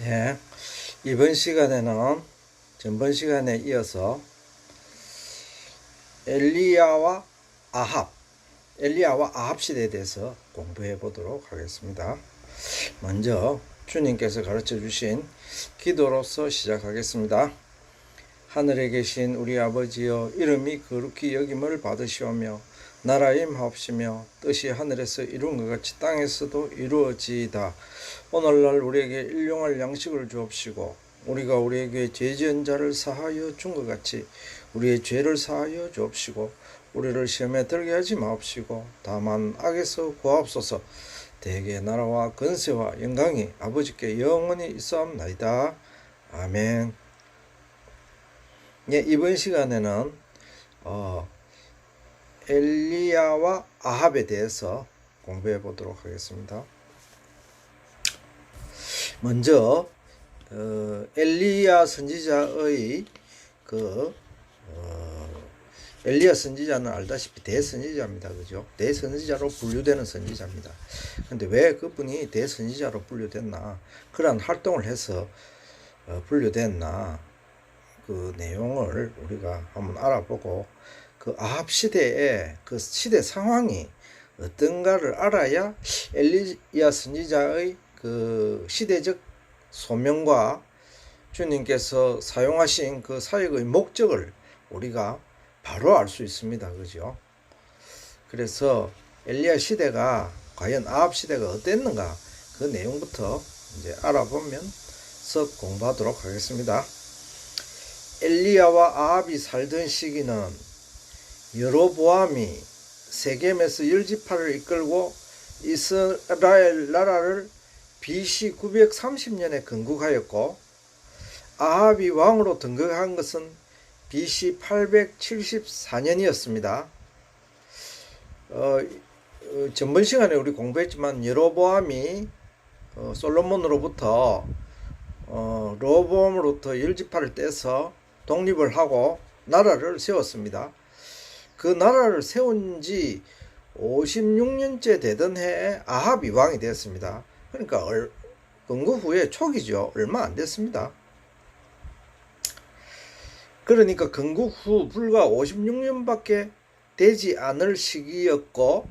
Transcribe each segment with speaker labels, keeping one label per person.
Speaker 1: 예, 이번 시간에는 전번 시간에 이어서 엘리야와 아합, 엘리야와 아합 시대에 대해서 공부해 보도록 하겠습니다. 먼저 주님께서 가르쳐 주신 기도로서 시작하겠습니다. 하늘에 계신 우리 아버지여, 이름이 거룩히 여김을 받으시오며 나라의 임하옵시며 뜻이 하늘에서 이룬 것 같이 땅에서도 이루어지이다. 오늘날 우리에게 일용할 양식을 주옵시고 우리가 우리에게 죄 지은 자를 사하여 준 것 같이 우리의 죄를 사하여 주옵시고 우리를 시험에 들게 하지 마옵시고 다만 악에서 구하옵소서. 대개 나라와 권세와 영광이 아버지께 영원히 있사옵나이다. 아멘. 예, 이번 시간에는 엘리야와 아합에 대해서 공부해 보도록 하겠습니다. 먼저 엘리야 선지자의 엘리야 선지자는 알다시피 대선지자입니다. 그죠? 대선지자로 분류되는 선지자입니다. 근데 왜 그분이 대선지자로 분류됐나? 그러한 활동을 해서 분류됐나? 그 내용을 우리가 한번 알아보고 그 아합 시대의 그 시대 상황이 어떤가를 알아야 엘리야 선지자의 그 시대적 소명과 주님께서 사용하신 그 사역의 목적을 우리가 바로 알 수 있습니다. 그죠? 그래서 엘리야 시대가 과연 아합 시대가 어땠는가 그 내용부터 이제 알아보면서 공부하도록 하겠습니다. 엘리야와 아합이 살던 시기는 여로보암이 세겜에서 열지파를 이끌고 이스라엘 나라를 BC 930년에 건국하였고 아합이 왕으로 등극한 것은 BC 874년이었습니다. 전번 시간에 우리 공부했지만 여로보암이 솔로몬으로부터 르호보암으로부터 열지파를 떼서 독립을 하고 나라를 세웠습니다. 그 나라를 세운 지 56년째 되던 해에 아합이 왕이 되었습니다. 그러니까 건국 후에 초기죠. 얼마 안 됐습니다. 그러니까 건국 후 불과 56년밖에 되지 않을 시기였고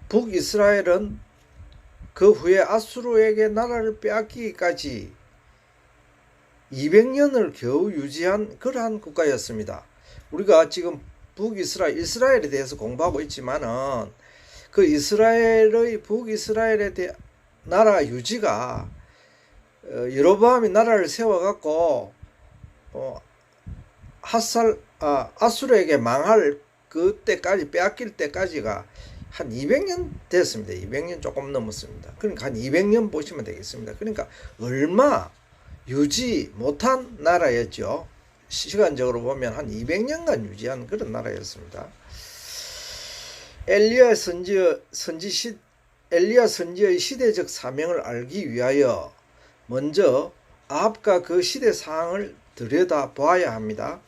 Speaker 1: 북이스라엘은 그 후에 아수르에게 나라를 빼앗기기까지 200년을 겨우 유지한 그러한 국가였습니다. 우리가 지금 이스라엘에 대해서 공부하고 있지만은 그 이스라엘의 북이스라엘에 대한 나라 유지가 여로보암이 나라를 세워갖고 아수르에게 망할 그때까지 빼앗길 때까지가 한 200년 됐습니다. 200년 조금 넘었습니다. 그러니까 한 200년 보시면 되겠습니다. 그러니까 얼마 유지 못한 나라였죠. 시간적으로 보면 한 200년간 유지한 그런 나라였습니다. 엘리야 선지의 시대적 사명을 알기 위하여 먼저 아합과 그 시대 상황을 들여다 보아야 합니다.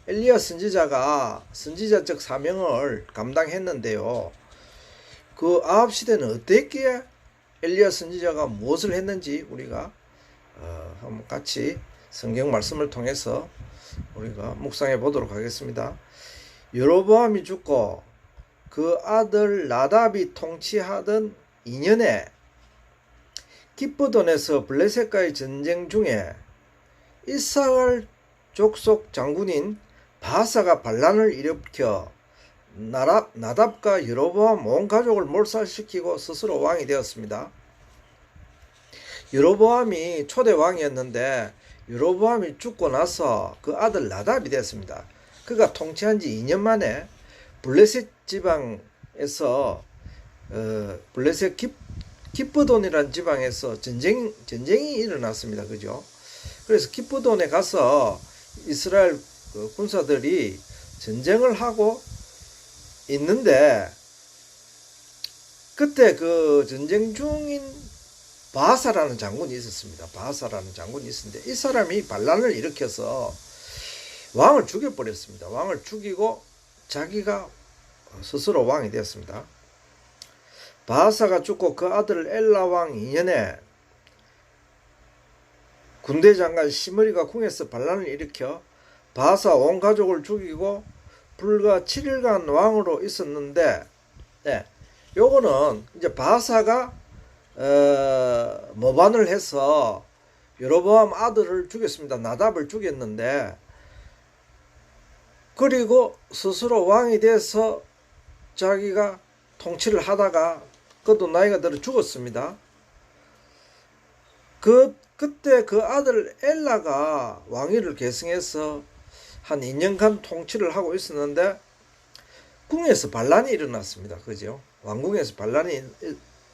Speaker 1: 엘리야 선지자가 선지자적 사명을 감당했는데요. 그 아합 시대는 어땠기에 엘리야 선지자가 무엇을 했는지 우리가 한번 같이 성경 말씀을 통해서 우리가 묵상해 보도록 하겠습니다. 여로보암이 죽고 그 아들 나답이 통치하던 2년에 기브돈에서 블레셋과의 전쟁 중에 이스라엘 족속 장군인 바사가 반란을 일으켜 나답과 여로보암 온 가족을 몰살시키고 스스로 왕이 되었습니다. 여로보암이 초대 왕이었는데 여로보암이 죽고 나서 그 아들 나답이 됐습니다. 그가 통치한 지 2년 만에 블레셋 지방에서 블레셋 기브돈이라는 지방에서 전쟁이 일어났습니다. 그죠? 그래서 기브돈에 가서 이스라엘 군사들이 전쟁을 하고 있는데 그때 그 전쟁 중인 바사라는 장군이 있었습니다. 바사라는 장군이 있었는데 이 사람이 반란을 일으켜서 왕을 죽여버렸습니다. 왕을 죽이고 자기가 스스로 왕이 되었습니다. 바사가 죽고 그 아들 엘라 왕 2년에 군대 장관 시므리가 궁에서 반란을 일으켜 바사 온 가족을 죽이고 불과 7일간 왕으로 있었는데, 네, 요거는 이제 바사가 모반을 해서 여로보암 아들을 죽였습니다. 나답을 죽였는데, 그리고 스스로 왕이 돼서 자기가 통치를 하다가 그것도 나이가 들어 죽었습니다. 그때 그 아들 엘라가 왕위를 계승해서 한 2년간 통치를 하고 있었는데 궁에서 반란이 일어났습니다. 그죠? 왕궁에서 반란이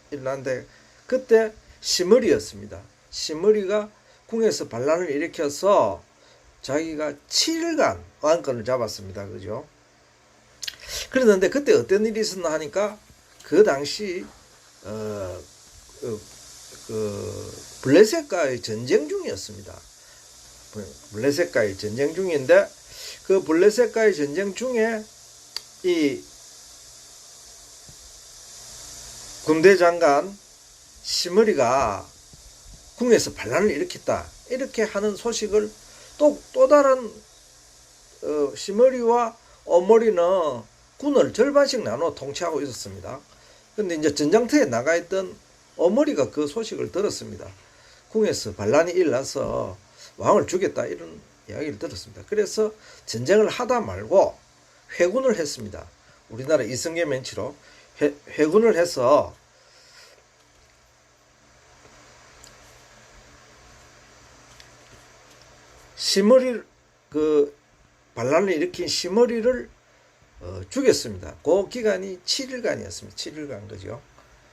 Speaker 1: 일어났는데 그때 시므리였습니다. 시므리가 궁에서 반란을 일으켜서 자기가 7일간 왕권을 잡았습니다. 그죠? 그랬는데 그때 어떤 일이 있었나 하니까 그 당시 블레셋과의 전쟁 중이었습니다. 블레셋과의 전쟁 중인데 그 블레셋과의 전쟁 중에 이 군대 장관 시므리가 궁에서 반란을 일으켰다 이렇게 하는 소식을 또 다른 시므리와 오므리는 군을 절반씩 나눠 통치하고 있었습니다. 근데 이제 전장터에 나가 있던 오므리가 그 소식을 들었습니다. 궁에서 반란이 일어나서 왕을 죽였다 이런 이야기를 들었습니다. 그래서 전쟁을 하다 말고 회군을 했습니다. 우리나라 이성계 멘치로 회군을 해서 시므리 그 반란을 일으킨 시므리를 죽였습니다. 그 기간이 7일간이었습니다. 7일간 그죠?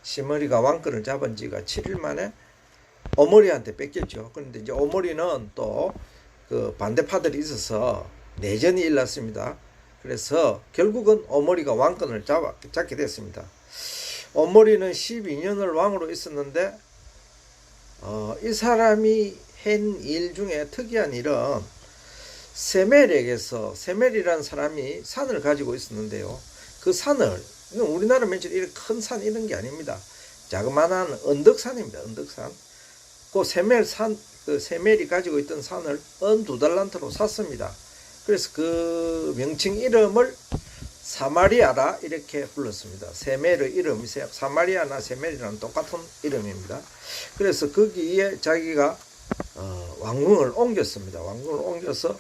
Speaker 1: 시므리가 왕권을 잡은 지가 7일 만에 오므리한테 뺏겼죠. 그런데 이제 오므리는 또 그 반대파들이 있어서 내전이 일어났습니다. 그래서 결국은 오므리가 왕권을 잡게 됐습니다. 오므리는 12년을 왕으로 있었는데 이 사람이 한 일 중에 특이한 일은 세멜에게서 세멜이라는 사람이 산을 가지고 있었는데요. 그 산을 우리나라 맨처럼 이렇게 큰 산 이런 게 아닙니다. 자그마한 언덕산입니다. 언덕산. 그 세멜이 가지고 있던 산을 은 2달란트로 샀습니다. 그래서 그 명칭 이름을 사마리아라 이렇게 불렀습니다. 세멜의 이름이 사마리아나 세멜이랑 똑같은 이름입니다. 그래서 거기에 자기가 왕궁을 옮겼습니다. 왕궁을 옮겨서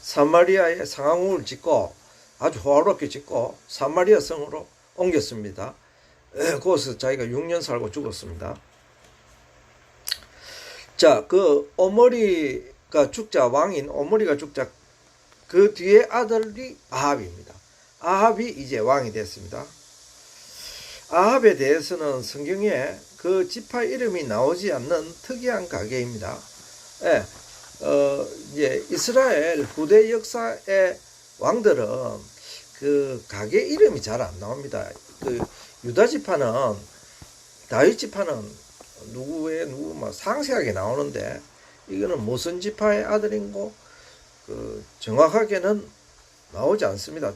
Speaker 1: 사마리아에 상하궁을 짓고 아주 호화롭게 짓고 사마리아 성으로 옮겼습니다. 거기서 자기가 6년 살고 죽었습니다. 자, 그 오므리가 죽자 왕인 오므리가 죽자 그 뒤에 아들이 아합입니다. 아합이 이제 왕이 됐습니다. 아합에 대해서는 성경에 그 지파 이름이 나오지 않는 특이한 가게입니다. 예, 이제 이스라엘 후대 역사의 왕들은 그 가게 이름이 잘 안 나옵니다. 그 유다 지파는 다윗 지파는 누구 막 상세하게 나오는데 이거는 무슨 지파의 아들인고 그 정확하게는 나오지 않습니다.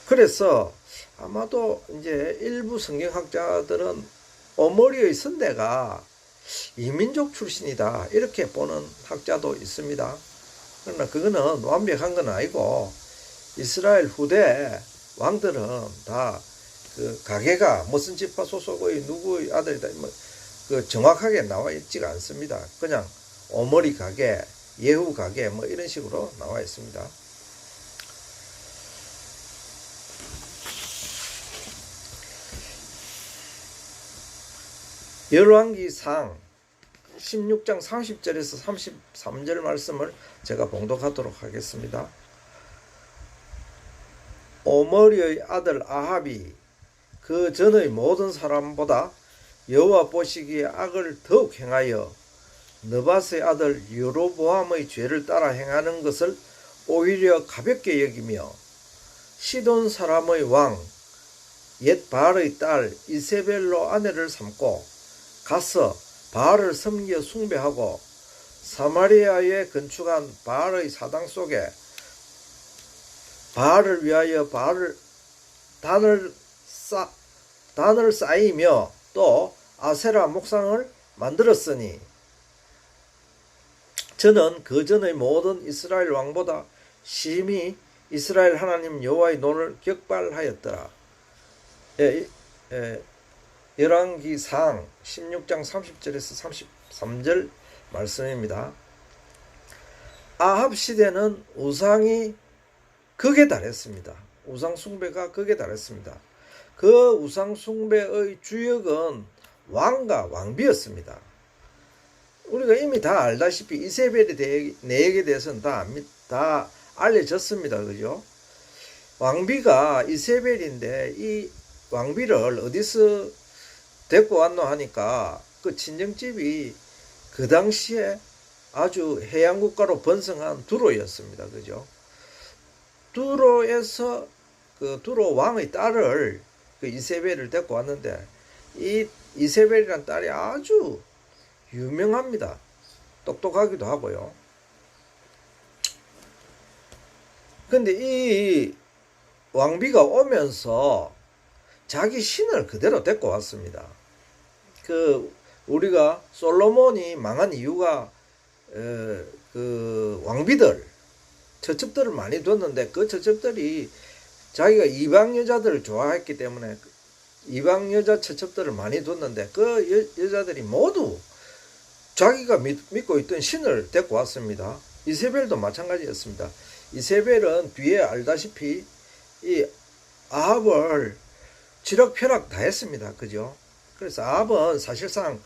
Speaker 1: 그래서 아마도 이제 일부 성경학자들은 오므리의 선대가 이민족 출신이다 이렇게 보는 학자도 있습니다. 그러나 그거는 완벽한 건 아니고 이스라엘 후대 왕들은 다 그 가게가 무슨 지파 소속의 누구의 아들이다 그 정확하게 나와 있지가 않습니다. 그냥 오므리 가게, 예후 가게 뭐 이런 식으로 나와 있습니다. 열왕기상 16장 30절에서 33절 말씀을 제가 봉독하도록 하겠습니다. 오므리의 아들 아합이 그 전의 모든 사람보다 여호와 보시기에 악을 더욱 행하여 느밧의 아들 여로보암의 죄를 따라 행하는 것을 오히려 가볍게 여기며 시돈 사람의 왕 옛 바알의 딸 이세벨로 아내를 삼고 가서 바알을 섬겨 숭배하고 사마리아에 건축한 바알의 사당 속에 바알을 위하여 단을 쌓이며 또 아세라 목상을 만들었으니 저는 그 전의 모든 이스라엘 왕보다 심히 이스라엘 하나님 여호와의 노를 격발하였더라. 열왕기상 16장 30절에서 33절 말씀입니다. 아합 시대는 우상이 극에 달했습니다. 우상 숭배가 극에 달했습니다. 그 우상 숭배의 주역은 왕과 왕비였습니다. 우리가 이미 다 알다시피 이세벨의 내역에 대해서는 다 알려졌습니다. 그죠? 왕비가 이세벨인데 이 왕비를 어디서 데리고 왔노 하니까 그 친정집이 그 당시에 아주 해양국가로 번성한 두로였습니다. 그죠? 두로에서 그 두로 왕의 딸을 그 이세벨을 데리고 왔는데 이 이세벨이라는 딸이 아주 유명합니다. 똑똑하기도 하고요. 근데 이 왕비가 오면서 자기 신을 그대로 데리고 왔습니다. 그 우리가 솔로몬이 망한 이유가 그 왕비들 처첩들을 많이 뒀는데 그 처첩들이 자기가 이방 여자들을 좋아했기 때문에 이방 여자 처첩들을 많이 뒀는데 그 여자들이 모두 자기가 믿고 있던 신을 데리고 왔습니다. 이세벨도 마찬가지였습니다. 이세벨은 뒤에 알다시피 이 아합을 쥐락펴락 다 했습니다. 그죠? 그래서 아합은 사실상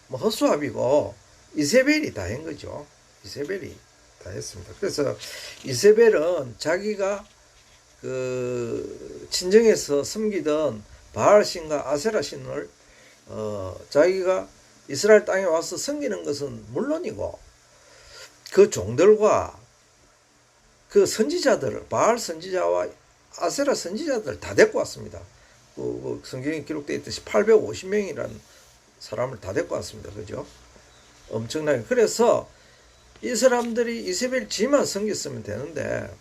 Speaker 1: 뭐 헛수합이고 이세벨이 다 한 거죠. 이세벨이 다 했습니다. 그래서 이세벨은 자기가 그 친정에서 섬기던 바알신과 아세라신을 자기가 이스라엘 땅에 와서 섬기는 것은 물론이고 그 종들과 그 선지자들을 바알 선지자와 아세라 선지자들 다 데리고 왔습니다. 그 성경에 기록되어 있듯이 850명이라는 사람을 다 데리고 왔습니다. 그죠? 엄청나게. 그래서 이 사람들이 이세벨 지만 섬겼으면 되는데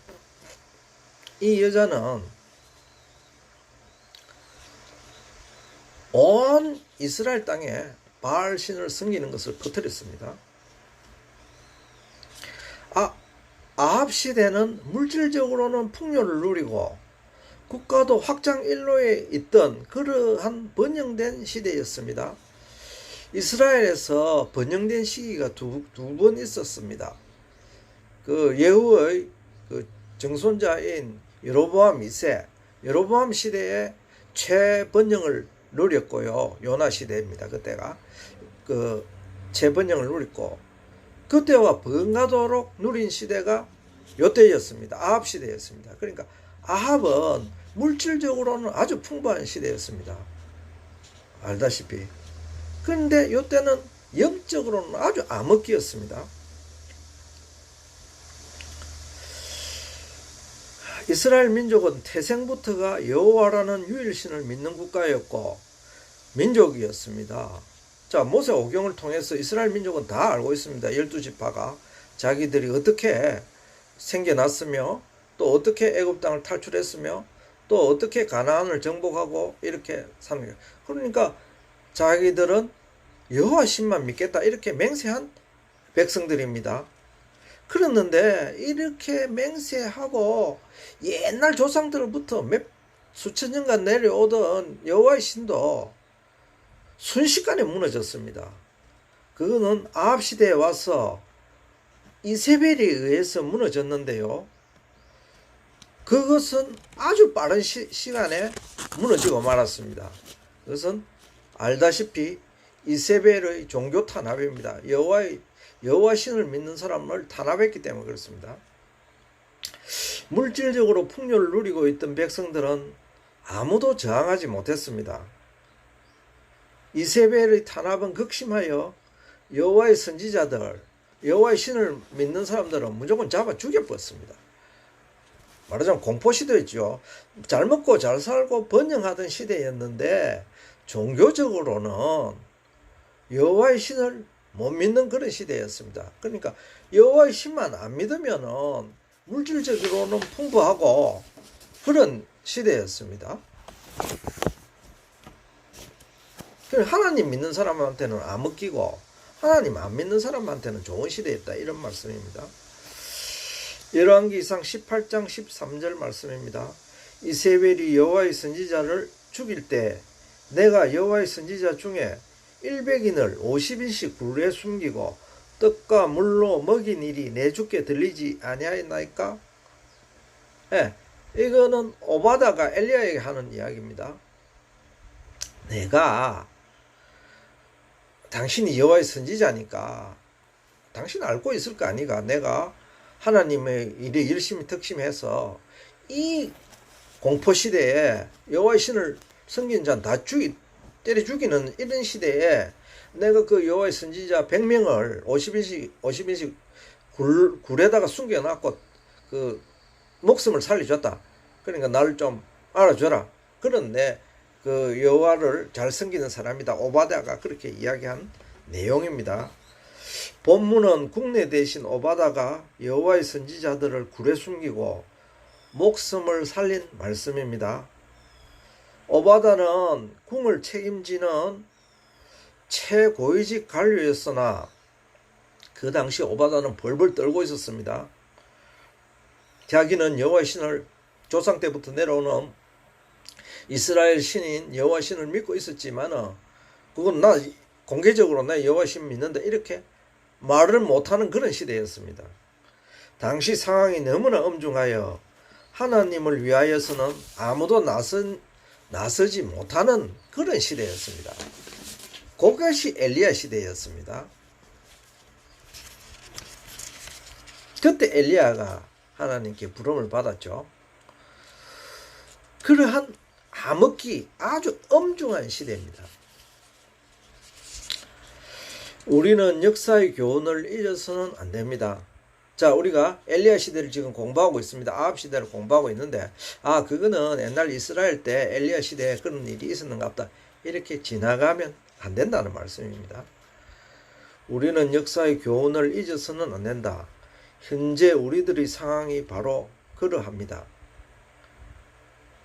Speaker 1: 이 여자는 온 이스라엘 땅에 바알 신을 섬기는 것을 퍼뜨렸습니다. 아합 시대는 물질적으로는 풍요를 누리고 국가도 확장 일로에 있던 그러한 번영된 시대였습니다. 이스라엘에서 번영된 시기가 두 번 있었습니다. 그 예후의 그 정손자인 여로보암 2세, 여로보암 시대에 최번영을 누렸고요. 요나 시대입니다. 그때가 그 최번영을 누렸고 그때와 번가도록 누린 시대가 요때였습니다. 아합 시대였습니다. 그러니까 아합은 물질적으로는 아주 풍부한 시대였습니다. 알다시피. 그런데 요때는 영적으로는 아주 암흑기였습니다. 이스라엘 민족은 태생부터가 여호와라는 유일신을 믿는 국가였고 민족이었습니다. 자, 모세오경을 통해서 이스라엘 민족은 다 알고 있습니다. 12지파가 자기들이 어떻게 생겨났으며 또 어떻게 애굽 땅을 탈출했으며 또 어떻게 가나안을 정복하고 이렇게 사는 거예요. 그러니까 자기들은 여호와 신만 믿겠다 이렇게 맹세한 백성들입니다. 그랬는데 이렇게 맹세하고 옛날 조상들부터 수천 년간 내려오던 여호와의 신도 순식간에 무너졌습니다. 그거는 아합 시대에 와서 이세벨에 의해서 무너졌는데요. 그것은 아주 빠른 시간에 무너지고 말았습니다. 그것은 알다시피 이세벨의 종교 탄압입니다. 여호와 신을 믿는 사람을 탄압했기 때문에 그렇습니다. 물질적으로 풍요를 누리고 있던 백성들은 아무도 저항하지 못했습니다. 이세벨의 탄압은 극심하여 여호와의 선지자들, 여호와의 신을 믿는 사람들은 무조건 잡아 죽여버렸습니다. 말하자면 공포시대였죠. 잘 먹고 잘 살고 번영하던 시대였는데 종교적으로는 여호와의 신을 못 믿는 그런 시대였습니다. 그러니까 여호와의 신만 안 믿으면은 물질적으로는 풍부하고 그런 시대였습니다. 하나님 믿는 사람한테는 암흑기고 하나님 안 믿는 사람한테는 좋은 시대였다, 이런 말씀입니다. 열왕기상 18장 13절 말씀입니다. 이세벨이 여호와의 선지자를 죽일 때 내가 여호와의 선지자 중에 100인을 50인씩 굴에 숨기고 떡과 물로 먹인 일이 내 주께 들리지 아니하였나이까? 예, 이거는 오바다가 엘리야에게 하는 이야기입니다. 내가 당신이 여호와의 선지자니까 당신 알고 있을 거 아니가? 내가 하나님의 일에 열심히 특심해서 이 공포시대에 여호와의 신을 섬기는 자는 다 때려 죽이는 이런 시대에 내가 그 여호와의 선지자 100명을 50인씩 굴에다가 숨겨놨고 그 목숨을 살려줬다. 그러니까 나를 좀 알아줘라. 그런 그 여호와를 잘 섬기는 사람이다. 오바다가 그렇게 이야기한 내용입니다. 본문은 국내 대신 오바다가 여호와의 선지자들을 굴에 숨기고 목숨을 살린 말씀입니다. 오바다는 궁을 책임지는 최고위직 관료였으나 그 당시 오바다는 벌벌 떨고 있었습니다. 자기는 여호와의 신을 조상 때부터 내려오는 이스라엘 신인 여호와 신을 믿고 있었지만 그건 나 공개적으로 나 여호와 신 믿는다 이렇게 말을 못하는 그런 시대였습니다. 당시 상황이 너무나 엄중하여 하나님을 위하여서는 아무도 나서지 못하는 그런 시대였습니다. 그것이 엘리야 시대였습니다. 그때 엘리야가 하나님께 부름을 받았죠. 그러한 암흑기 아주 엄중한 시대입니다. 우리는 역사의 교훈을 잊어서는 안 됩니다. 자, 우리가 엘리야 시대를 지금 공부하고 있습니다. 아합 시대를 공부하고 있는데 그거는 옛날 이스라엘 때 엘리야 시대에 그런 일이 있었는가 보다 이렇게 지나가면 안 된다는 말씀입니다. 우리는 역사의 교훈을 잊어서는 안 된다. 현재 우리들의 상황이 바로 그러합니다.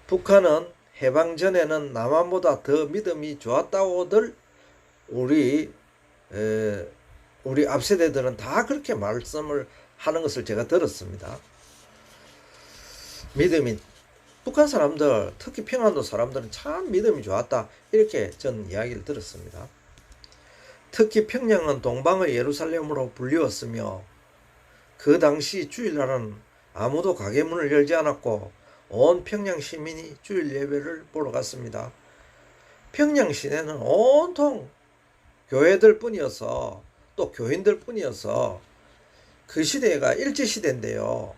Speaker 1: 북한은 해방 전에는 남한보다 더 믿음이 좋았다고들 우리 앞세대들은 다 그렇게 말씀을 하는 것을 제가 들었습니다. 믿음이 북한 사람들, 특히 평안도 사람들은 참 믿음이 좋았다 이렇게 저는 이야기를 들었습니다. 특히 평양은 동방의 예루살렘으로 불리웠으며 그 당시 주일날은 아무도 가게 문을 열지 않았고 온 평양 시민이 주일 예배를 보러 갔습니다. 평양 시내는 온통 교회들 뿐이어서 또 교인들 뿐이어서 그 시대가 일제시대인데요.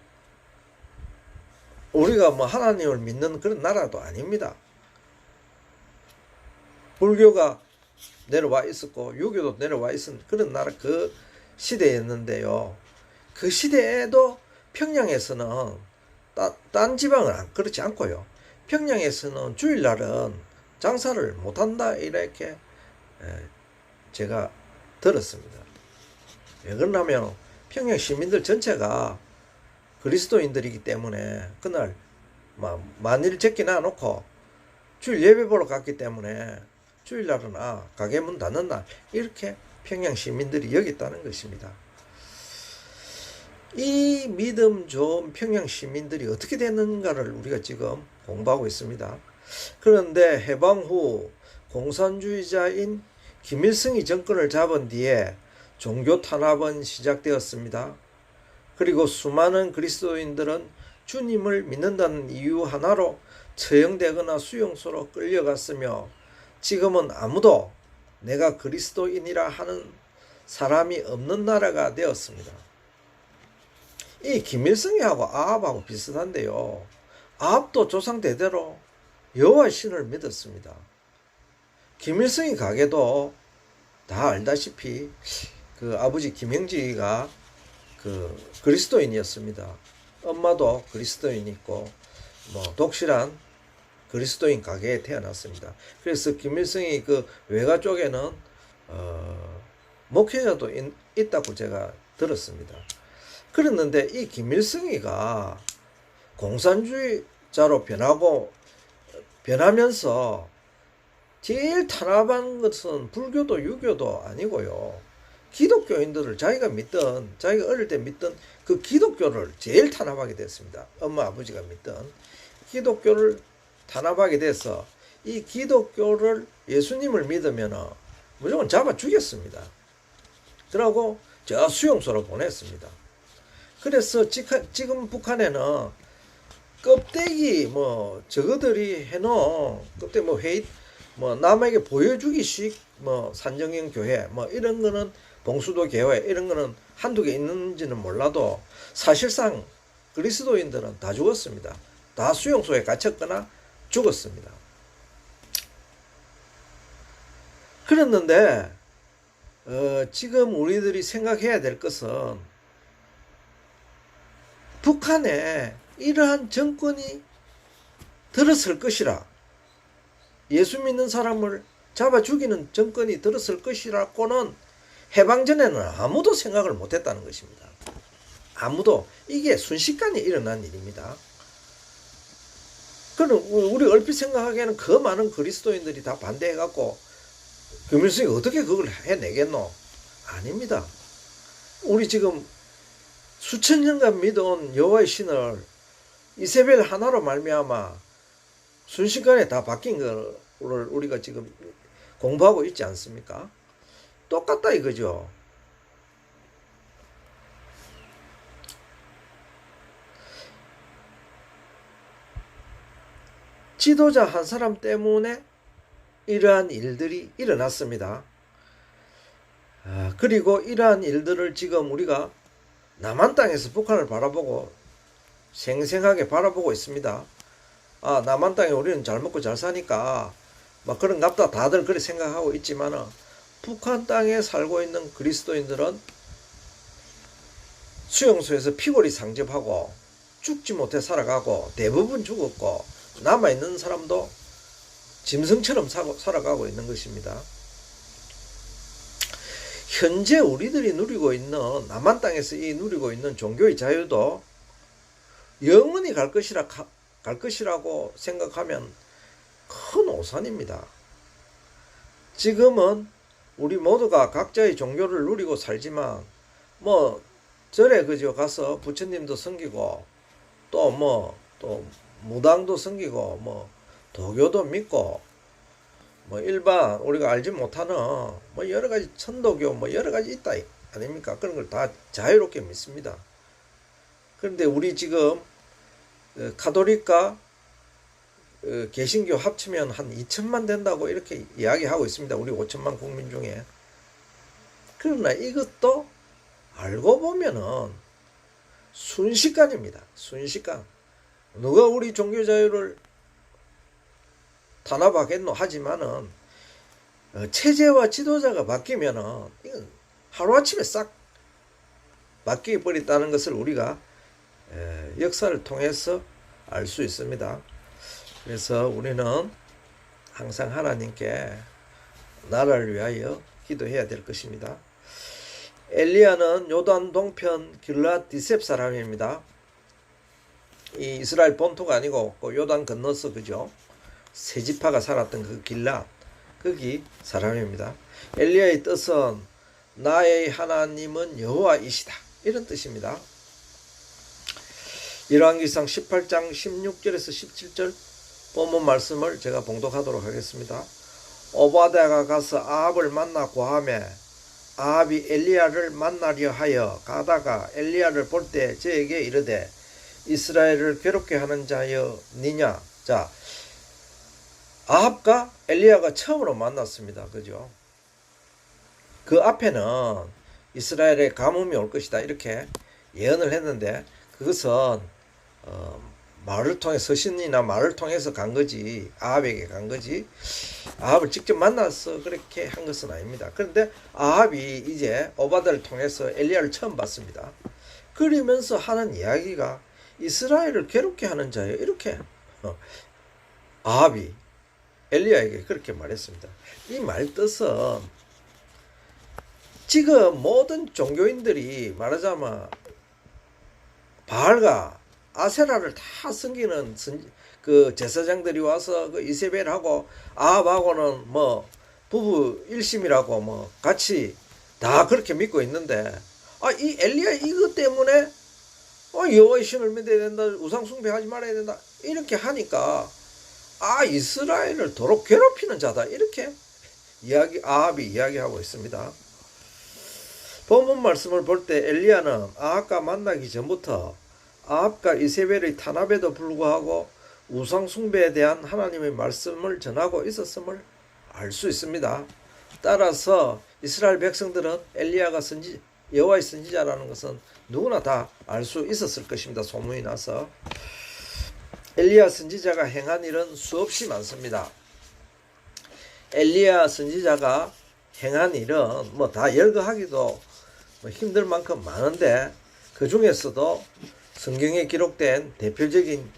Speaker 1: 우리가 하나님을 믿는 그런 나라도 아닙니다. 불교가 내려와 있었고 유교도 내려와 있었던 그런 나라 그 시대였는데요. 그 시대에도 평양에서는 딴 지방은 그렇지 않고요. 평양에서는 주일날은 장사를 못한다 이렇게 제가 들었습니다. 왜 그러냐면 평양 시민들 전체가 그리스도인들이기 때문에 그날 만일 제끼 놔놓고 주일 예배 보러 갔기 때문에 주일날은 가게 문 닫는 날 이렇게 평양 시민들이 여겼다는 것입니다. 이 믿음 좋은 평양 시민들이 어떻게 됐는가를 우리가 지금 공부하고 있습니다. 그런데 해방 후 공산주의자인 김일성이 정권을 잡은 뒤에 종교 탄압은 시작되었습니다. 그리고 수많은 그리스도인들은 주님을 믿는다는 이유 하나로 처형되거나 수용소로 끌려갔으며 지금은 아무도 내가 그리스도인이라 하는 사람이 없는 나라가 되었습니다. 이 김일성이하고 아합하고 비슷한데요. 아합도 조상 대대로 여호와 신을 믿었습니다. 김일성이 가게도 다 알다시피 그 아버지 김영지가 그 그리스도인이었습니다. 엄마도 그리스도인이고 독실한 그리스도인 가게에 태어났습니다. 그래서 김일성이 그 외가 쪽에는 목회자도 있다고 제가 들었습니다. 그랬는데 이 김일성이가 공산주의자로 변하면서 제일 탄압한 것은 불교도 유교도 아니고요. 기독교인들을 자기가 어릴 때 믿던 그 기독교를 제일 탄압하게 됐습니다. 엄마 아버지가 믿던 기독교를 탄압하게 돼서 이 기독교를 예수님을 믿으면 무조건 잡아 죽였습니다. 그러고 저 수용소로 보냈습니다. 그래서 지금 북한에는 껍데기 저거들이 해놓은 껍데기 회의 남에게 보여주기식 산정형 교회 이런 거는 봉수도 교회 이런 거는 한두 개 있는지는 몰라도 사실상 그리스도인들은 다 죽었습니다. 다 수용소에 갇혔거나 죽었습니다. 그랬는데 지금 우리들이 생각해야 될 것은 북한에 이러한 정권이 들었을 것이라, 예수 믿는 사람을 잡아 죽이는 정권이 들었을 것이라고는 해방 전에는 아무도 생각을 못했다는 것입니다. 아무도. 이게 순식간에 일어난 일입니다. 그럼 우리 얼핏 생각하기에는 그 많은 그리스도인들이 다 반대해갖고 김일성이 어떻게 그걸 해내겠노? 아닙니다. 우리 지금 수천 년간 믿어온 여호와의 신을 이세벨 하나로 말미암아 순식간에 다 바뀐 거를 우리가 지금 공부하고 있지 않습니까? 똑같다 이거죠. 지도자 한 사람 때문에 이러한 일들이 일어났습니다. 그리고 이러한 일들을 지금 우리가 남한 땅에서 북한을 바라보고 생생하게 바라보고 있습니다. 남한 땅에 우리는 잘 먹고 잘 사니까 그런갑다 다들 그렇게 생각하고 있지만 북한 땅에 살고 있는 그리스도인들은 수용소에서 피골이 상접하고 죽지 못해 살아가고 대부분 죽었고 남아있는 사람도 짐승처럼 살아가고 있는 것입니다. 현재 우리들이 누리고 있는 남한 땅에서 누리고 있는 종교의 자유도 영원히 갈 것이라고 생각하면 큰 오산입니다. 지금은 우리 모두가 각자의 종교를 누리고 살지만 절에 가서 부처님도 섬기고 또 무당도 섬기고 도교도 믿고 일반 우리가 알지 못하는 여러 가지 천도교 여러 가지 있다 아닙니까? 그런 걸 다 자유롭게 믿습니다. 그런데 우리 지금 가톨릭과 개신교 합치면 한 2천만 된다고 이렇게 이야기하고 있습니다. 우리 5천만 국민 중에. 그러나 이것도 알고 보면은 순식간입니다. 순식간. 누가 우리 종교 자유를 탄압하겠노 하지만은 체제와 지도자가 바뀌면은 이건 하루아침에 싹 바뀌어 버렸다는 것을 우리가 역사를 통해서 알 수 있습니다. 그래서 우리는 항상 하나님께 나라를 위하여 기도해야 될 것입니다. 엘리야는 요단 동편 길랏 디셉 사람입니다. 이 이스라엘 본토가 아니고 요단 건너서 그죠? 세 지파가 살았던 그 길랏 거기 사람입니다. 엘리야의 뜻은 나의 하나님은 여호와이시다 이런 뜻입니다. 열왕기상 18장 16절에서 17절 본문 말씀을 제가 봉독하도록 하겠습니다. 오바댜가 가서 아합을 만나 고하매 아합이 엘리야를 만나려 하여 가다가 엘리야를 볼 때 저에게 이르되 이스라엘을 괴롭게 하는 자여 니냐. 자, 아합과 엘리야가 처음으로 만났습니다. 그죠? 그 앞에는 이스라엘에 가뭄이 올 것이다 이렇게 예언을 했는데 그것은 말을 통해 서신이나 말을 통해서 간 거지 아합에게 간 거지 아합을 직접 만나서 그렇게 한 것은 아닙니다. 그런데 아합이 이제 오바댜를 통해서 엘리야를 처음 봤습니다. 그러면서 하는 이야기가 이스라엘을 괴롭게 하는 자예요 이렇게 아합이 엘리야에게 그렇게 말했습니다. 이 말 뜻은 지금 모든 종교인들이 말하자면 바알과 아세라를 다 섬기는 그 제사장들이 와서 그 이세벨하고 아합하고는 뭐 부부 일심이라고 뭐 같이 다 그렇게 믿고 있는데, 이 엘리야 이것 때문에 여호와의 신을 믿어야 된다, 우상 숭배하지 말아야 된다 이렇게 하니까 이스라엘을 도로 괴롭히는 자다 이렇게 아합이 이야기하고 있습니다. 본문 말씀을 볼 때 엘리야는 아합과 만나기 전부터 아합과 이세벨의 탄압에도 불구하고 우상 숭배에 대한 하나님의 말씀을 전하고 있었음을 알 수 있습니다. 따라서 이스라엘 백성들은 엘리야가 여호와의 선지자라는 것은 누구나 다 알 수 있었을 것입니다. 소문이 나서. 엘리야 선지자가 행한 일은 수없이 많습니다. 엘리야 선지자가 행한 일은 뭐 다 열거하기도 힘들 만큼 많은데, 그 중에서도 성경에 기록된 대표적인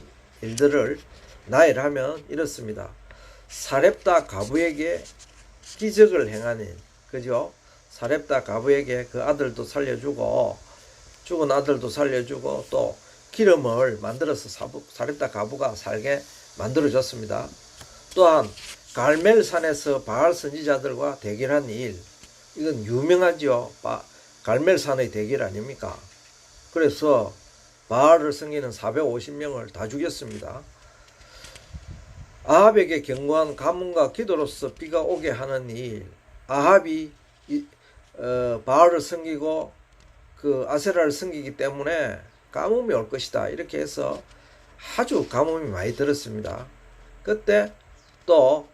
Speaker 1: 일들을 나열하면 이렇습니다. 사렙다 가부에게 기적을 행한 일, 그죠? 사렙다 가부에게 그 아들도 살려주고 죽은 아들도 살려주고 또 기름을 만들어서 사렙다 가부가 살게 만들어줬습니다. 또한 갈멜산에서 바알 선지자들과 대결한 일, 이건 유명하죠. 갈멜산의 대결 아닙니까? 그래서 바알을 섬기는 450명을 다 죽였습니다. 아합에게 경고한 가문과 기도로서 비가 오게 하는 일, 아합이 바알을 섬기고 그 아세라를 섬기기 때문에 가뭄이 올 것이다 이렇게 해서 아주 가뭄이 많이 들었습니다. 그때 또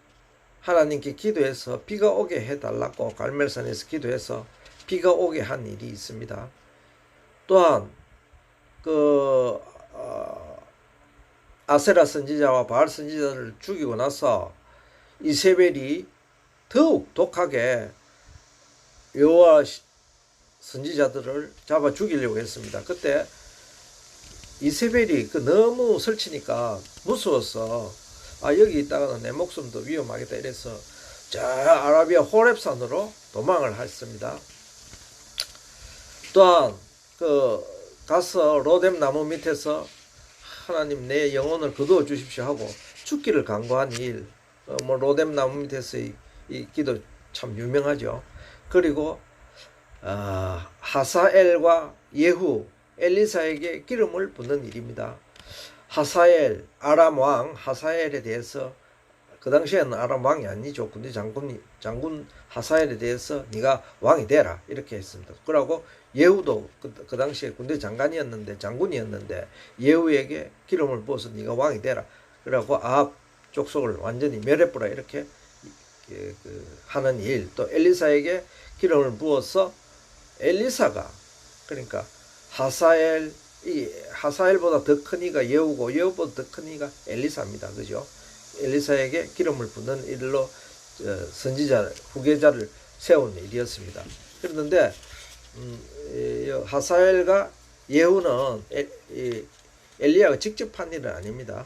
Speaker 1: 하나님께 기도해서 비가 오게 해달라고 갈멜산에서 기도해서 비가 오게 한 일이 있습니다. 또한 아세라 선지자와 바알 선지자를 죽이고 나서 이세벨이 더욱 독하게 여호와 선지자들을 잡아 죽이려고 했습니다. 그때 이세벨이 너무 설치니까 무서워서 여기 있다가는 내 목숨도 위험하겠다 이래서 저 아라비아 호렙산으로 도망을 했습니다. 또한 가서 로뎀 나무 밑에서 하나님 내 영혼을 거두어 주십시오 하고 죽기를 간구한 일, 로뎀 나무 밑에서의 이 기도 참 유명하죠. 그리고 하사엘과 예후, 엘리사에게 기름을 붓는 일입니다. 하사엘, 아람 왕 하사엘에 대해서, 그 당시에는 아람 왕이 아니죠. 군대 장군 하사엘에 대해서 네가 왕이 되라 이렇게 했습니다. 그러고 예후도 그 당시에 군대 장군이었는데 예후에게 기름을 부어서 네가 왕이 되라. 그러고 아합 족속을 완전히 멸해버라 이렇게 하는 일. 또 엘리사에게 기름을 부어서 엘리사가, 그러니까 하사엘보다 더 큰 이가 예후고 예후보다 더 큰 이가 엘리사입니다. 그죠? 엘리사에게 기름을 붓는 일로 선지자 후계자를 세운 일이었습니다. 그런데 하사엘과 예후는 엘리야가 직접 한 일은 아닙니다.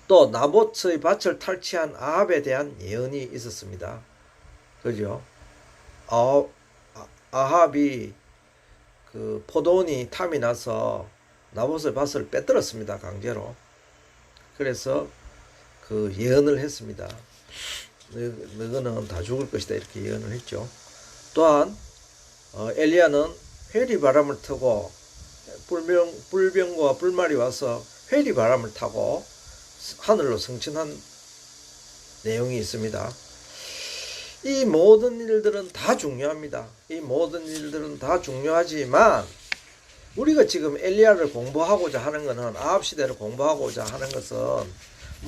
Speaker 1: 또 나봇의 밭을 탈취한 아합에 대한 예언이 있었습니다. 그죠? 아합이 그 포도원이 탐이 나서 나봇의 밭을 빼들었습니다. 강제로. 그래서 그 예언을 했습니다. 너희는 다 죽을 것이다 이렇게 예언을 했죠. 또한 엘리야는 회리바람을 타고 불병과 불말이 와서 회리바람을 타고 하늘로 승천한 내용이 있습니다. 이 모든 일들은 다 중요합니다. 이 모든 일들은 다 중요하지만 우리가 지금 엘리야를 공부하고자 하는 것은, 아합 시대를 공부하고자 하는 것은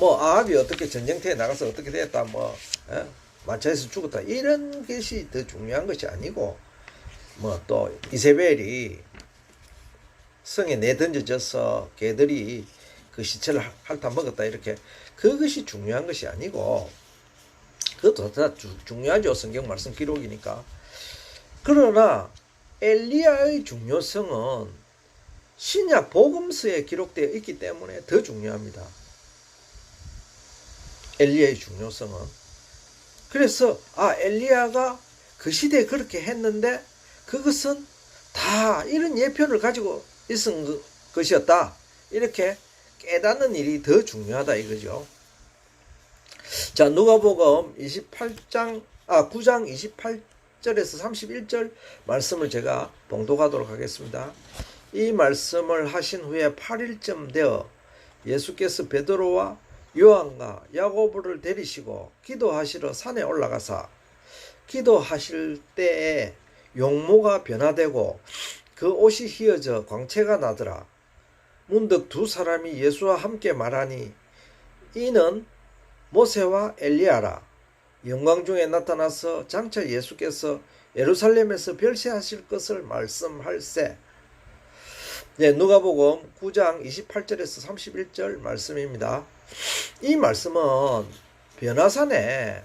Speaker 1: 아합이 어떻게 전쟁터에 나가서 어떻게 됐다, 마차에서 죽었다 이런 것이 더 중요한 것이 아니고, 또 이세벨이 성에 내던져져서 개들이 그 시체를 핥아 먹었다 이렇게, 그것이 중요한 것이 아니고, 그것도 다 중요하죠. 성경 말씀 기록이니까. 그러나 엘리야의 중요성은 신약 복음서에 기록되어 있기 때문에 더 중요합니다. 엘리야의 중요성은. 그래서 엘리야가 그 시대에 그렇게 했는데 그것은 다 이런 예표를 가지고 것이었다. 이렇게 깨닫는 일이 더 중요하다 이거죠. 자, 누가복음 9장 28절에서 31절 말씀을 제가 봉독하도록 하겠습니다. 이 말씀을 하신 후에 8일쯤 되어 예수께서 베드로와 요한과 야고보를 데리시고 기도하시러 산에 올라가사 기도하실 때에 용모가 변화되고 그 옷이 휘어져 광채가 나더라. 문득 두 사람이 예수와 함께 말하니 이는 모세와 엘리야라. 영광 중에 나타나서 장차 예수께서 예루살렘에서 별세하실 것을 말씀할세. 네, 누가복음 9장 28절에서 31절 말씀입니다. 이 말씀은 변화산에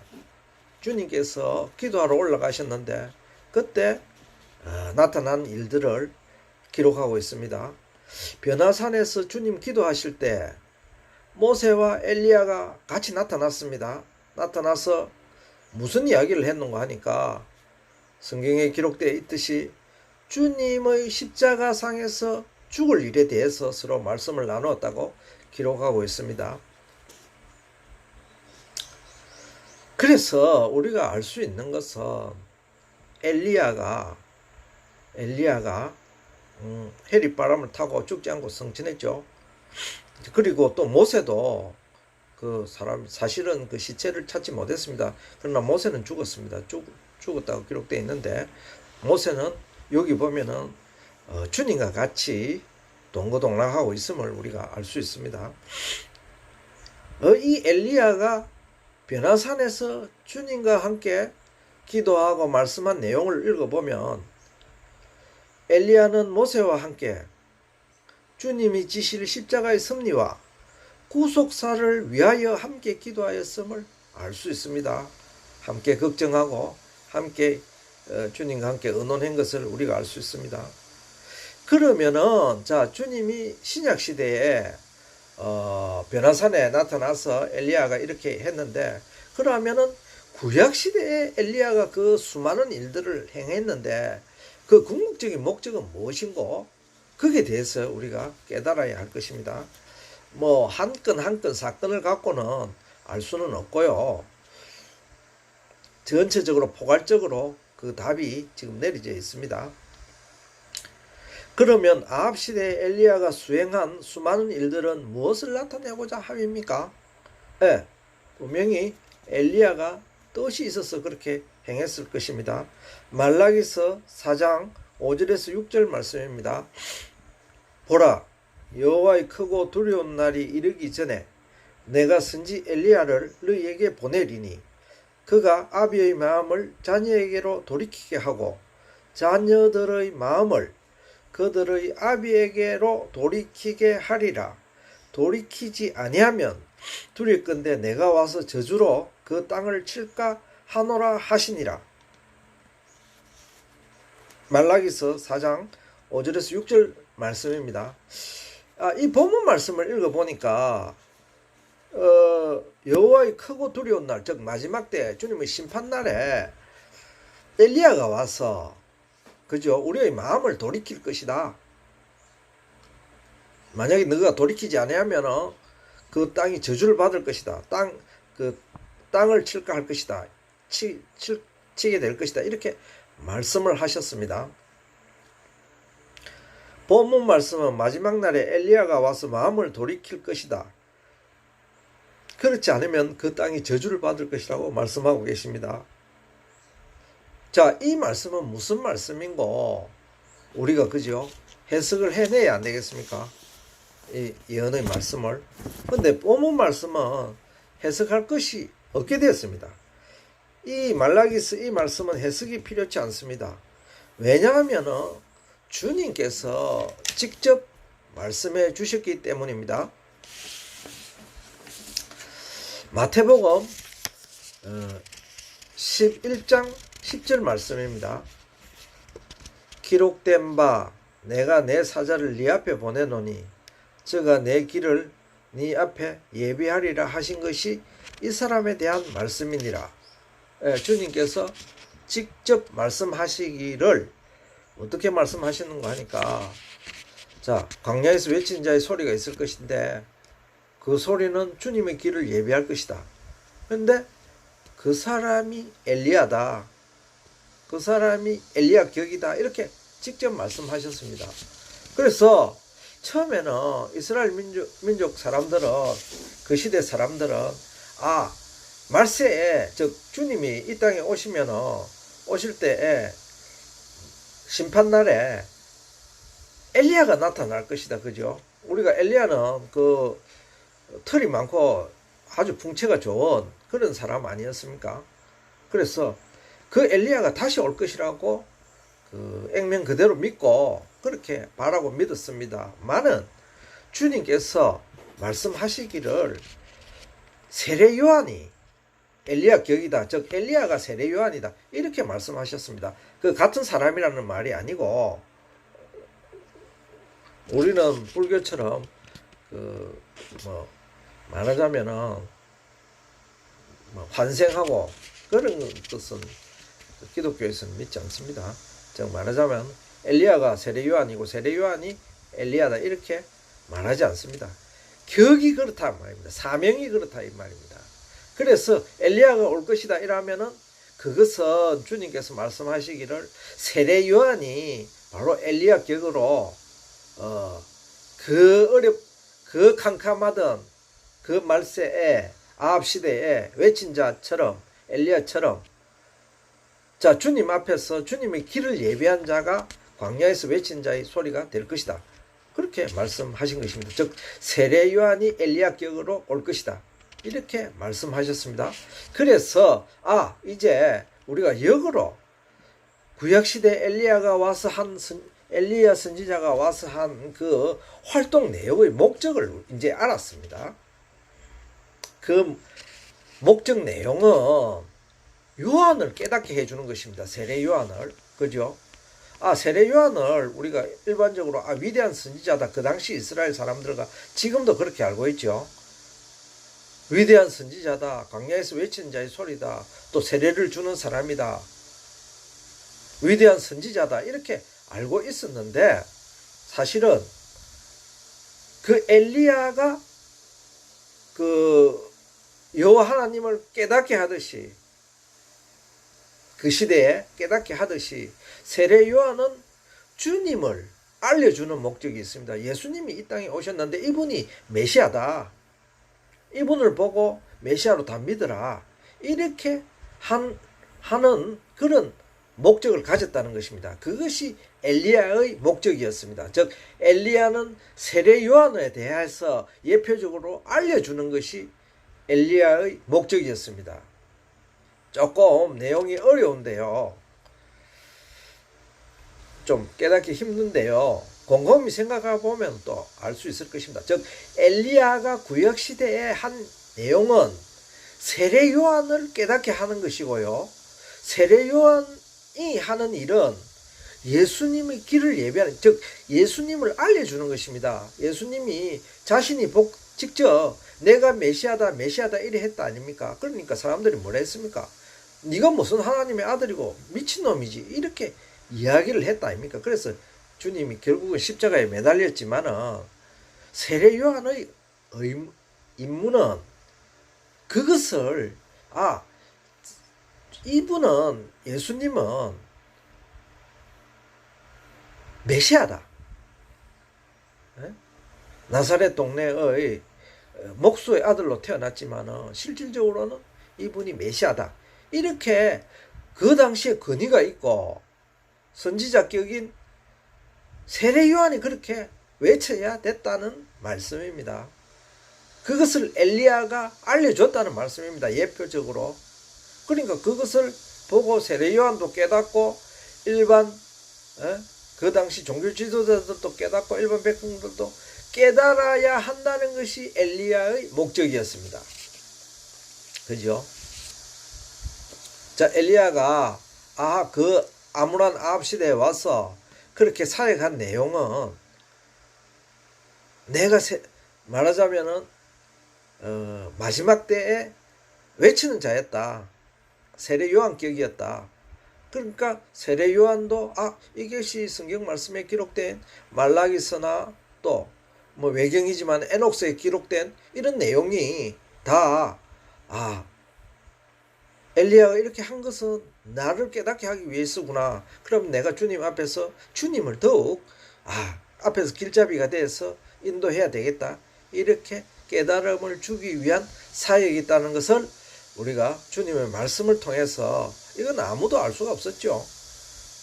Speaker 1: 주님께서 기도하러 올라가셨는데 그때 나타난 일들을 기록하고 있습니다. 변화산에서 주님 기도하실 때 모세와 엘리야가 같이 나타났습니다. 나타나서 무슨 이야기를 했는가 하니까 성경에 기록되어 있듯이 주님의 십자가상에서 죽을 일에 대해서 서로 말씀을 나누었다고 기록하고 있습니다. 그래서 우리가 알 수 있는 것은 엘리야가 해리바람을 타고 죽지 않고 승천했죠. 그리고 또 모세도 그 사람 사실은 그 시체를 찾지 못했습니다. 그러나 모세는 죽었습니다. 죽었다고 기록되어 있는데 모세는 여기 보면은 주님과 같이 동거동락하고 있음을 우리가 알 수 있습니다. 이 엘리야가 변화산에서 주님과 함께 기도하고 말씀한 내용을 읽어보면 엘리야는 모세와 함께 주님이 지실 십자가의 섭리와 구속사를 위하여 함께 기도하였음을 알 수 있습니다. 함께 걱정하고 함께 주님과 함께 의논한 것을 우리가 알 수 있습니다. 그러면은 자, 주님이 신약 시대에 변화산에 나타나서 엘리야가 이렇게 했는데 그러면은 구약 시대에 엘리야가 그 수많은 일들을 행했는데 그 궁극적인 목적은 무엇인고 거기에 대해서 우리가 깨달아야 할 것입니다. 뭐 한 건 한 건 사건을 갖고는 알 수는 없고요. 전체적으로 포괄적으로 그 답이 지금 내려져 있습니다. 그러면 아합 시대에 엘리야가 수행한 수많은 일들은 무엇을 나타내고자 함입니까? 네, 분명히 엘리야가 뜻이 있어서 그렇게 행했을 것입니다. 말라기서 4장 5절에서 6절 말씀입니다. 보라, 여호와의 크고 두려운 날이 이르기 전에 내가 선지 엘리야를 너희에게 보내리니 그가 아비의 마음을 자녀에게로 돌이키게 하고 자녀들의 마음을 그들의 아비에게로 돌이키게 하리라. 돌이키지 아니하면 두렵건대 내가 와서 저주로 그 땅을 칠까 하노라 하시니라. 말라기서 4장 5절에서 6절 말씀입니다. 이 본문 말씀을 읽어보니까 여호와의 크고 두려운 날, 즉 마지막 때 주님의 심판날에 엘리야가 와서 그죠? 우리의 마음을 돌이킬 것이다. 만약에 너가 돌이키지 아니하면 그 땅이 저주를 받을 것이다. 땅을 칠까 할 것이다. 치게 될 것이다. 이렇게 말씀을 하셨습니다. 본문 말씀은 마지막 날에 엘리야가 와서 마음을 돌이킬 것이다. 그렇지 않으면 그 땅이 저주를 받을 것이라고 말씀하고 계십니다. 자, 이 말씀은 무슨 말씀인고 우리가 그죠? 해석을 해내야 안 되겠습니까? 이 예언의 말씀을. 근데 본문 말씀은 해석할 것이 없게 되었습니다. 이 말라기서 이 말씀은 해석이 필요치 않습니다. 왜냐하면 주님께서 직접 말씀해 주셨기 때문입니다. 마태복음 11장 10절 말씀입니다. 기록된 바 내가 내 사자를 네 앞에 보내노니 저가 내 길을 네 앞에 예비하리라 하신 것이 이 사람에 대한 말씀이니라. 주님께서 직접 말씀하시기를 어떻게 말씀하시는가 하니까 자, 광야에서 외치는 자의 소리가 있을 것인데 그 소리는 주님의 길을 예비할 것이다. 근데 그 사람이 엘리야다. 그 사람이 엘리야 격이다. 이렇게 직접 말씀하셨습니다. 그래서 처음에는 이스라엘 민족 사람들은, 그 시대 사람들은 말세에, 즉 주님이 이 땅에 오실 때에 심판날에 엘리야가 나타날 것이다. 그죠? 우리가 엘리야는 그 털이 많고 아주 풍채가 좋은 그런 사람 아니었습니까? 그래서 그 엘리야가 다시 올 것이라고 그 액면 그대로 믿고 그렇게 바라고 믿었습니다. 많은 주님께서 말씀하시기를 세례 요한이 엘리야 격이다. 즉 엘리야가 세례 요한이다. 이렇게 말씀하셨습니다. 그 같은 사람이라는 말이 아니고, 우리는 불교처럼 말하자면은 환생하고 그런 것은 기독교에서는 믿지 않습니다. 즉 말하자면 엘리야가 세례 요한이고 세례 요한이 엘리야다 이렇게 말하지 않습니다. 격이 그렇다 말입니다. 사명이 그렇다 이 말입니다. 그래서 엘리야가 올 것이다 이러면은 그것은 주님께서 말씀하시기를 세례 요한이 바로 엘리야 격으로 그 캄캄하던 그 말세에 아합 시대에 외친 자처럼 엘리야처럼, 자 주님 앞에서 주님의 길을 예비한 자가 광야에서 외친 자의 소리가 될 것이다. 그렇게 말씀하신 것입니다. 즉 세례 요한이 엘리야 격으로 올 것이다. 이렇게 말씀하셨습니다. 그래서 이제 우리가 역으로 구약시대 엘리야 선지자가 와서 한 그 활동 내용의 목적을 이제 알았습니다. 그 목적 내용은 요한을 깨닫게 해주는 것입니다. 세례 요한을. 그죠? 세례 요한을 우리가 일반적으로 위대한 선지자다. 그 당시 이스라엘 사람들과 지금도 그렇게 알고 있죠. 위대한 선지자다. 광야에서 외치는 자의 소리다. 또 세례를 주는 사람이다. 위대한 선지자다. 이렇게 알고 있었는데 사실은 그 엘리야가 그 여호와 하나님을 깨닫게 하듯이, 그 시대에 깨닫게 하듯이 세례 요한은 주님을 알려주는 목적이 있습니다. 예수님이 이 땅에 오셨는데 이분이 메시아다. 이분을 보고 메시아로 다 믿으라. 이렇게 하는 그런 목적을 가졌다는 것입니다. 그것이 엘리야의 목적이었습니다. 즉 엘리야는 세례 요한에 대해서 예표적으로 알려주는 것이 엘리야의 목적이었습니다. 조금 내용이 어려운데요. 좀 깨닫기 힘든데요. 곰곰이 생각해 보면 또 알 수 있을 것입니다. 즉 엘리야가 구약시대에 한 내용은 세례 요한을 깨닫게 하는 것이고요. 세례 요한이 하는 일은 예수님의 길을 예비하는, 즉 예수님을 알려주는 것입니다. 예수님이 자신이 직접 내가 메시아다 이래 했다 아닙니까? 그러니까 사람들이 뭐라 했습니까? 네가 무슨 하나님의 아들이고 미친놈이지 이렇게 이야기를 했다 아닙니까? 그래서 주님이 결국은 십자가에 매달렸지만은 세례 요한의 임무는 그것을 이분은, 예수님은 메시아다. 나사렛 동네의 목수의 아들로 태어났지만은 실질적으로는 이분이 메시아다. 이렇게 그 당시에 권위가 있고 선지자격인 세례 요한이 그렇게 외쳐야 됐다는 말씀입니다. 그것을 엘리야가 알려줬다는 말씀입니다. 예표적으로. 그러니까 그것을 보고 세례 요한도 깨닫고 일반 그 당시 종교 지도자들도 깨닫고 일반 백성들도 깨달아야 한다는 것이 엘리야의 목적이었습니다. 그죠? 자, 엘리야가 그 아므란 아합 시대에 와서 그렇게 사역한 내용은 내가 말하자면은 마지막 때에 외치는 자였다. 세례 요한격이었다. 그러니까 세례 요한도 이것이 성경 말씀에 기록된 말라기서나 또 뭐 외경이지만 에녹스에 기록된 이런 내용이 다 엘리야가 이렇게 한 것은 나를 깨닫게 하기 위해서구나. 그럼 내가 주님 앞에서 주님을 더욱 앞에서 길잡이가 돼서 인도해야 되겠다. 이렇게 깨달음을 주기 위한 사역이 있다는 것을 우리가 주님의 말씀을 통해서, 이건 아무도 알 수가 없었죠.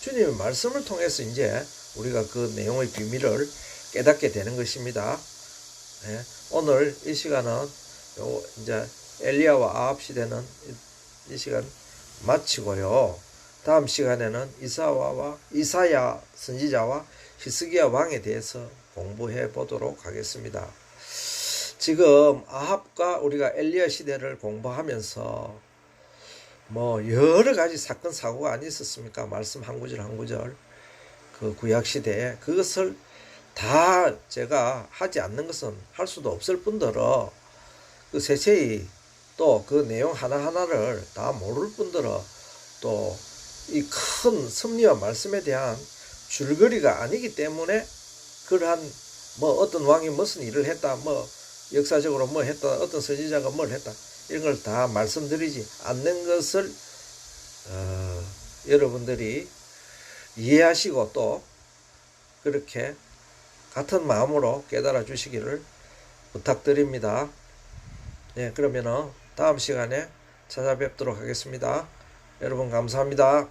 Speaker 1: 주님의 말씀을 통해서 이제 우리가 그 내용의 비밀을 깨닫게 되는 것입니다. 네, 오늘 이 시간은 이제 엘리야와 아합 시대는 이 시간 마치고요. 다음 시간에는 이사야 선지자와 히스기야 왕에 대해서 공부해 보도록 하겠습니다. 지금 아합과 우리가 엘리야 시대를 공부하면서 뭐 여러 가지 사건 사고가 안 있었습니까? 말씀 한 구절 한 구절 그 구약 시대에 그것을 다 제가 하지 않는 것은 할 수도 없을 뿐더러 그 세세히 또 그 내용 하나하나를 다 모를 뿐더러 또 이 큰 섭리와 말씀에 대한 줄거리가 아니기 때문에 그러한 뭐 어떤 왕이 무슨 일을 했다, 뭐 역사적으로 뭐 했다, 어떤 선지자가 뭘 했다, 이런 걸 다 말씀드리지 않는 것을 여러분들이 이해하시고 또 그렇게 같은 마음으로 깨달아 주시기를 부탁드립니다. 네, 그러면은 다음 시간에 찾아뵙도록 하겠습니다. 여러분 감사합니다.